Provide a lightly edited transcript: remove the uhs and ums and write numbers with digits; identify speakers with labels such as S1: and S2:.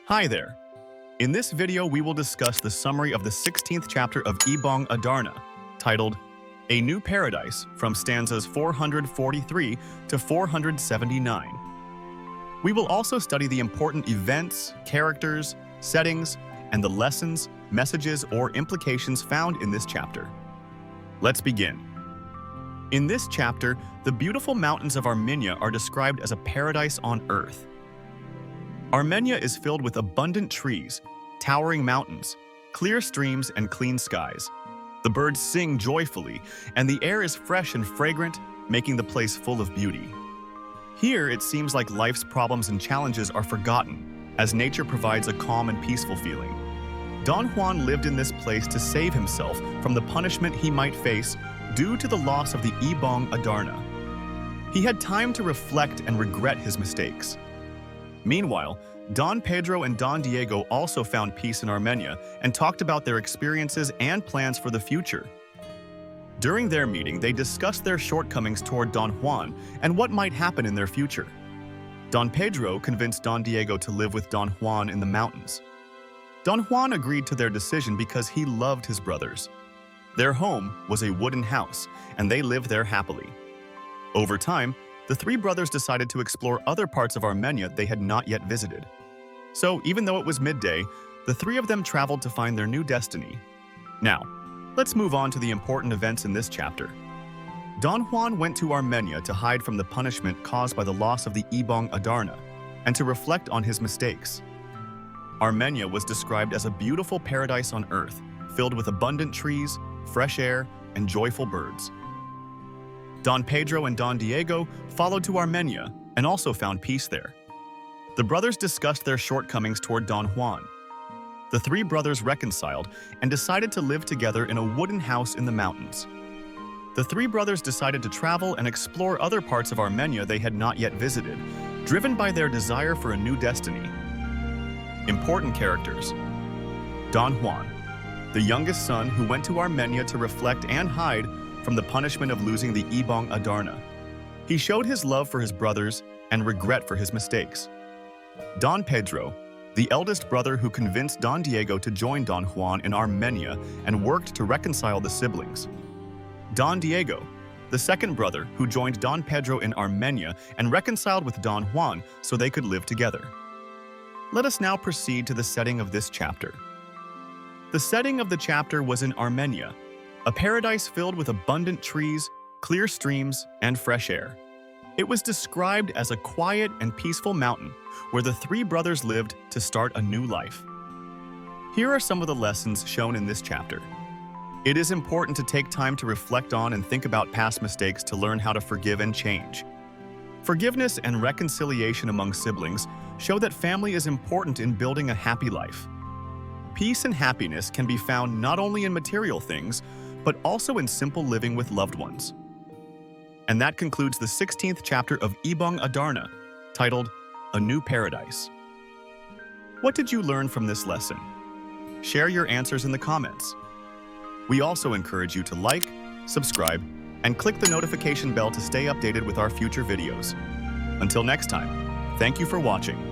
S1: Hi there. In this video, we will discuss the summary of the 16th chapter of Ibong Adarna, titled A New Paradise, from stanzas 443 to 479. We will also study the important events, characters, settings, and the lessons, messages, or implications found in this chapter. Let's begin. In this chapter, the beautiful mountains of Armenia are described as a paradise on earth. Armenia is filled with abundant trees, towering mountains, clear streams, and clean skies. The birds sing joyfully, and the air is fresh and fragrant, making the place full of beauty. Here, it seems like life's problems and challenges are forgotten, as nature provides a calm and peaceful feeling. Don Juan lived in this place to save himself from the punishment he might face due to the loss of the Ibong Adarna. He had time to reflect and regret his mistakes. Meanwhile, Don Pedro and Don Diego also found peace in Armenia and talked about their experiences and plans for the future. During their meeting, they discussed their shortcomings toward Don Juan and what might happen in their future. Don Pedro convinced Don Diego to live with Don Juan in the mountains. Don Juan agreed to their decision because he loved his brothers. Their home was a wooden house, and they lived there happily. Over time, the three brothers decided to explore other parts of Armenia they had not yet visited. So, even though it was midday, the three of them traveled to find their new destiny. Now, let's move on to the important events in this chapter. Don Juan went to Armenia to hide from the punishment caused by the loss of the Ibong Adarna and to reflect on his mistakes. Armenia was described as a beautiful paradise on earth, filled with abundant trees, fresh air, and joyful birds. Don Pedro and Don Diego followed to Armenia and also found peace there. The brothers discussed their shortcomings toward Don Juan. The three brothers reconciled and decided to live together in a wooden house in the mountains. The three brothers decided to travel and explore other parts of Armenia they had not yet visited, driven by their desire for a new destiny. Important characters: Don Juan, the youngest son who went to Armenia to reflect and hide from the punishment of losing the Ibong Adarna. He showed his love for his brothers and regret for his mistakes. Don Pedro, the eldest brother who convinced Don Diego to join Don Juan in Armenia and worked to reconcile the siblings. Don Diego, the second brother who joined Don Pedro in Armenia and reconciled with Don Juan so they could live together. Let us now proceed to the setting of this chapter. The setting of the chapter was in Armenia, a paradise filled with abundant trees, clear streams, and fresh air. It was described as a quiet and peaceful mountain where the three brothers lived to start a new life. Here are some of the lessons shown in this chapter. It is important to take time to reflect on and think about past mistakes to learn how to forgive and change. Forgiveness and reconciliation among siblings show that family is important in building a happy life. Peace and happiness can be found not only in material things, but also in simple living with loved ones. And that concludes the 16th chapter of Ibong Adarna, titled A New Paradise. What did you learn from this lesson? Share your answers in the comments. We also encourage you to like, subscribe, and click the notification bell to stay updated with our future videos. Until next time, thank you for watching.